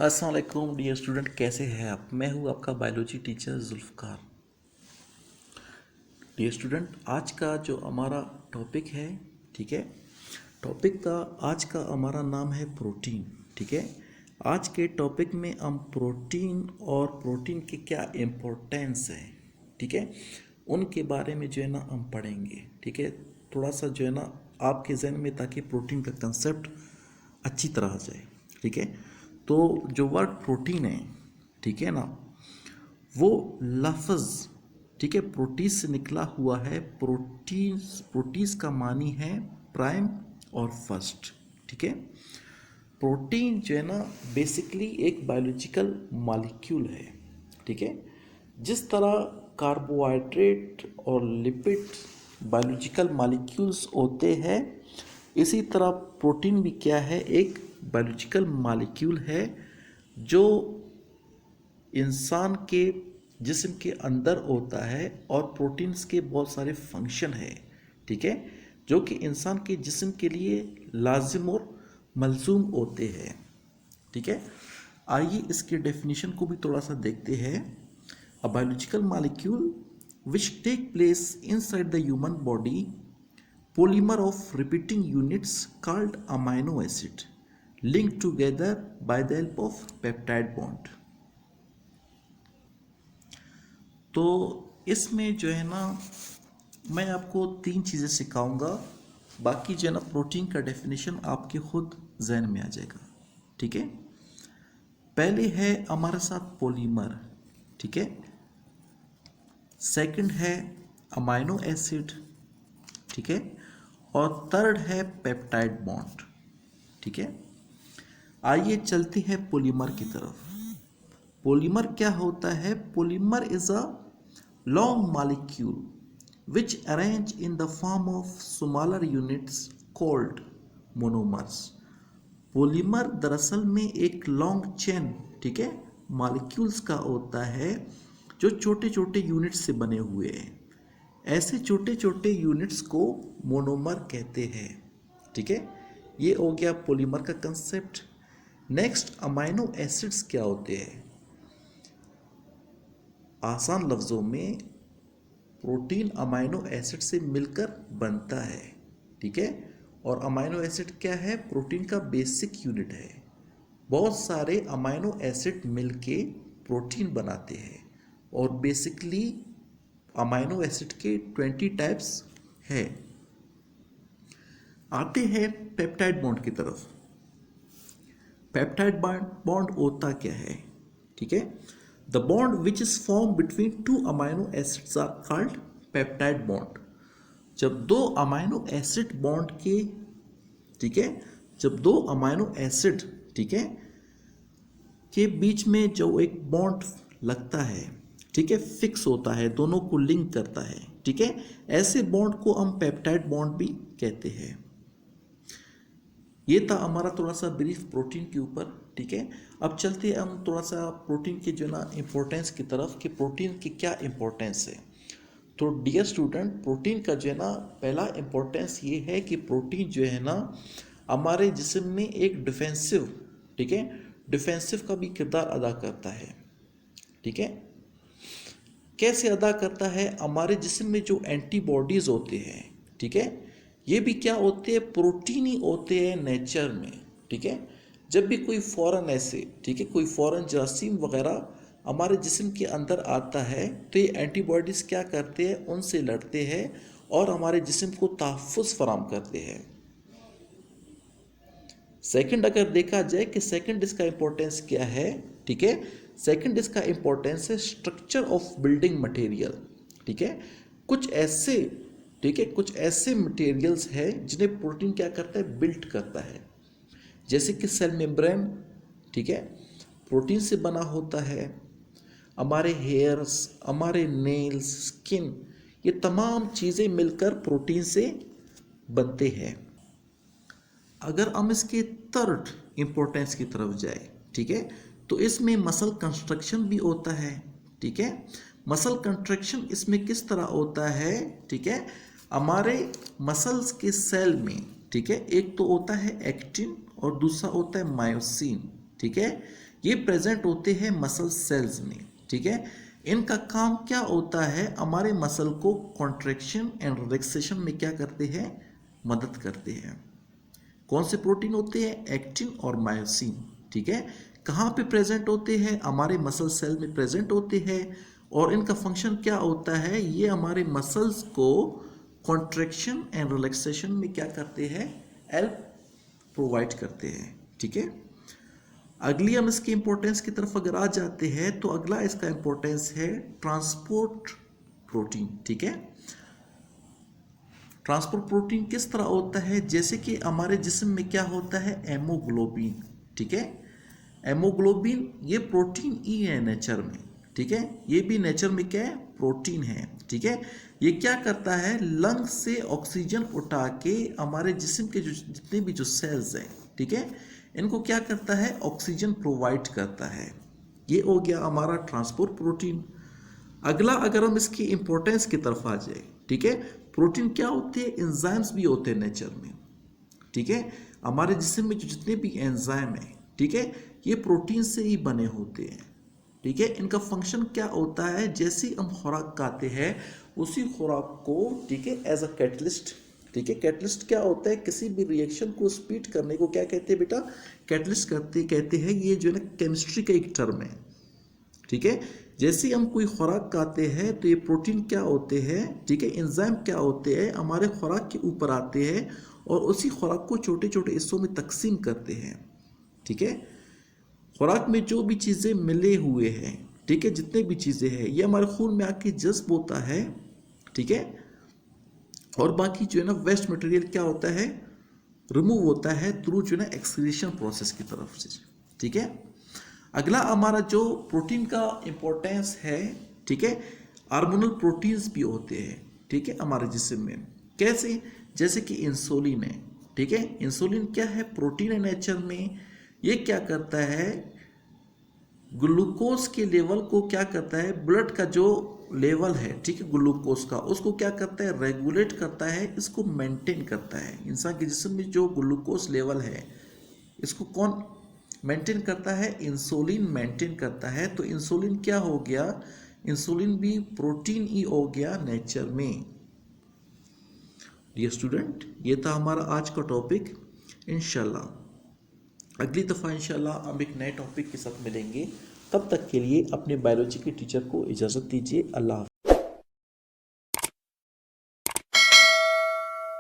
अस्सलाम वालेकुम dear student, कैसे हैं आप। मैं हूं आपका biology teacher Zulfikar. Dear student, आज का जो हमारा टॉपिक है, ठीक है, टॉपिक का आज का हमारा नाम है प्रोटीन। ठीक है, आज के टॉपिक में हम प्रोटीन और प्रोटीन के क्या इम्पोर्टेंस है, ठीक है, उनके बारे में जो है ना हम पढ़ेंगे। ठीक है, थोड़ा सा जो है ना आपके जहन में, ताकि प्रोटीन का कंसेप्ट अच्छी तरह आ जाए। ठीक है, तो जो वर्ड प्रोटीन है, ठीक है ना, वो लफ्ज़, ठीक है, प्रोटीन से निकला हुआ है। प्रोटीन, प्रोटीन्स का मानी है प्राइम और फर्स्ट। ठीक है, प्रोटीन जो है ना बेसिकली एक बायोलॉजिकल मॉलिक्यूल है। ठीक है, जिस तरह कार्बोहाइड्रेट और लिपिड बायोलॉजिकल मॉलिक्यूल्स होते हैं, इसी तरह प्रोटीन भी क्या है, एक बायोलॉजिकल मॉलिक्यूल है जो इंसान के जिस्म के अंदर होता है। और प्रोटीन्स के बहुत सारे फंक्शन है, ठीक है, जो कि इंसान के जिस्म के लिए लाजिम और मलजूम होते हैं। ठीक है, आइए इसके डेफिनेशन को भी थोड़ा सा देखते हैं। A biological molecule which take place inside the human body, polymer of repeating units called amino acid linked together by the help of peptide bond। तो इसमें जो है ना मैं आपको तीन चीज़ें सिखाऊंगा, बाकी जो है ना प्रोटीन का डेफिनेशन आपके खुद जहन में आ जाएगा। ठीक है, पहले है हमारे साथ पॉलीमर, ठीक है, सेकंड है अमाइनो एसिड, ठीक है, और थर्ड है पेप्टाइड बॉन्ड। ठीक है, आइए चलते हैं पॉलीमर की तरफ। पॉलीमर क्या होता है? Polymer is a long molecule which arrange in the form of smaller units called monomers. Polymer दरअसल में एक लॉन्ग चेन, ठीक है, मॉलिक्यूल्स का होता है जो छोटे छोटे यूनिट्स से बने हुए हैं। ऐसे छोटे छोटे यूनिट्स को मोनोमर कहते हैं। ठीक है, ये हो गया पॉलीमर का कंसेप्ट। नेक्स्ट, अमाइनो एसिड्स क्या होते हैं? आसान लफ्ज़ों में प्रोटीन अमाइनो एसिड से मिलकर बनता है। ठीक है, और अमाइनो एसिड क्या है? प्रोटीन का बेसिक यूनिट है। बहुत सारे अमाइनो एसिड मिलके प्रोटीन बनाते हैं, और बेसिकली अमाइनो एसिड के 20 टाइप्स है। आते हैं पेप्टाइड बॉन्ड की तरफ। पेप्टाइड बॉन्ड होता क्या है? ठीक है, the bond which is form between two amino acids are called peptide bond. जब दो अमाइनो एसिड बॉन्ड के, ठीक है, जब दो अमाइनो एसिड, ठीक है, के बीच में जो एक बॉन्ड लगता है, ठीक है, फिक्स होता है, दोनों को लिंक करता है, ठीक है, ऐसे बॉन्ड को हम पेप्टाइड बॉन्ड भी कहते हैं। ये था हमारा थोड़ा सा ब्रीफ प्रोटीन के ऊपर। ठीक है, अब चलते हैं हम थोड़ा सा प्रोटीन की जो ना इम्पोर्टेंस की तरफ, कि प्रोटीन की क्या इम्पोर्टेंस है। तो डियर स्टूडेंट, प्रोटीन का जो है ना पहला इम्पोर्टेंस ये है कि प्रोटीन जो है ना हमारे जिस्म में एक डिफेंसिव, ठीक है, डिफेंसिव का भी किरदार अदा करता है। ठीक है, कैसे अदा करता है? हमारे जिस्म में जो एंटीबॉडीज़ होते हैं, ठीक है, ये भी क्या होते हैं? प्रोटीन ही होते हैं नेचर में। ठीक है, जब भी कोई फॉरेन ऐसे, ठीक है, कोई फॉरेन जरासीम वगैरह हमारे जिस्म के अंदर आता है, तो ये एंटीबॉडीज़ क्या करते हैं? उनसे लड़ते हैं और हमारे जिस्म को तहफ़्फ़ुज़ फराहम करते हैं। सेकंड अगर देखा जाए कि सेकंड इसका इंपॉर्टेंस क्या है, ठीक है, सेकंड इसका इंपॉर्टेंस है स्ट्रक्चर ऑफ बिल्डिंग मटेरियल। ठीक है, कुछ ऐसे, ठीक है, कुछ ऐसे मटेरियल्स हैं जिन्हें प्रोटीन क्या करता है? बिल्ड करता है। जैसे कि सेल मेम्ब्रेन, ठीक है, प्रोटीन से बना होता है। हमारे हेयर्स, हमारे नेल्स, स्किन, ये तमाम चीज़ें मिलकर प्रोटीन से बनते हैं। अगर हम इसके थर्ड इंपॉर्टेंस की तरफ जाए, ठीक है, तो इसमें मसल कंस्ट्रक्शन भी होता है। ठीक है, मसल कंस्ट्रक्शन इसमें किस तरह होता है? ठीक है, हमारे मसल्स के सेल में, ठीक है, एक तो होता है एक्टिन और दूसरा होता है मायोसिन। ठीक है, ये प्रेजेंट होते हैं मसल सेल्स में। ठीक है, इनका काम क्या होता है, हमारे मसल को कॉन्ट्रैक्शन एंड रिलैक्सेशन में क्या करते हैं, मदद करते हैं। कौन से प्रोटीन होते हैं, एक्टिन और मायोसिन। ठीक है, कहाँ पे प्रेजेंट होते हैं, हमारे मसल सेल में प्रेजेंट होते हैं। और इनका फंक्शन क्या होता है, ये हमारे मसल्स को कॉन्ट्रैक्शन एंड रिलैक्सेशन में क्या करते हैं, हेल्प प्रोवाइड करते हैं। ठीक है, अगली हम इसकी इंपॉर्टेंस की तरफ अगर आ जाते हैं तो अगला इसका इंपॉर्टेंस है ट्रांसपोर्ट प्रोटीन। ठीक है, ट्रांसपोर्ट प्रोटीन किस तरह होता है, जैसे कि हमारे जिस्म में क्या होता है, हेमोग्लोबिन। ठीक है, हेमोग्लोबिन ये प्रोटीन ही है नेचर में। ठीक है, ये भी नेचर में क्या है, प्रोटीन है। ठीक है, ये क्या करता है, लंग से ऑक्सीजन उठा के हमारे जिस्म के जो जितने भी जो सेल्स हैं, ठीक है, इनको क्या करता है, ऑक्सीजन प्रोवाइड करता है। ये हो गया हमारा ट्रांसपोर्ट प्रोटीन। अगला अगर हम इसकी इंपॉर्टेंस की तरफ आ जाए, ठीक है, प्रोटीन क्या होते हैं, एंजाइम्स भी होते हैं नेचर में। ठीक है, हमारे जिस्म में जो जितने भी एंजाइम हैं, ठीक है, ये प्रोटीन से ही बने होते हैं। ठीक है, इनका फंक्शन क्या होता है, जैसे हम खुराक खाते हैं उसी खुराक को, ठीक है, एज अ कैटलिस्ट। ठीक है, कैटलिस्ट क्या होता है, किसी भी रिएक्शन को स्पीड करने को क्या कहते हैं बेटा, कैटलिस्ट कहते हैं। ये जो है ना केमिस्ट्री का एक टर्म है। ठीक है, जैसे हम कोई खुराक खाते हैं तो ये प्रोटीन क्या होते हैं, ठीक है, एंजाइम क्या होते हैं, हमारे खुराक के ऊपर आते हैं और उसी खुराक को छोटे छोटे हिस्सों में तकसीम करते हैं। ठीक है, खुराक में जो भी चीज़ें मिले हुए हैं, ठीक है, जितने भी चीज़ें हैं, ये हमारे खून में आके जज्ब होता है। ठीक है, और बाकी जो है ना वेस्ट मटेरियल क्या होता है, रिमूव होता है थ्रू जो है ना एक्सक्रीशन प्रोसेस की तरफ से। ठीक है, अगला हमारा जो प्रोटीन का इंपॉर्टेंस है, ठीक है, हार्मोनल प्रोटीन्स भी होते हैं। ठीक है, हमारे जिस्म में कैसे, जैसे कि इंसुलिन है। ठीक है, इंसुलिन क्या है, प्रोटीन है नेचर में। ये क्या करता है, ग्लूकोज के लेवल को क्या करता है, ब्लड का जो लेवल है, ठीक है, ग्लूकोज का, उसको क्या करता है, रेगुलेट करता है, इसको मेंटेन करता है। इंसान के जिस्म में जो ग्लूकोज लेवल है, इसको कौन मेंटेन करता है, इंसुलिन मेंटेन करता है। तो इंसुलिन क्या हो गया, इंसुलिन भी प्रोटीन ही हो गया नेचर में। डियर स्टूडेंट, ये था हमारा आज का टॉपिक। इंशाल्लाह अगली दफ़ा इंशाल्लाह हम एक नए टॉपिक के साथ मिलेंगे। तब तक के लिए अपने बायोलॉजी के टीचर को इजाज़त दीजिए। अल्लाह।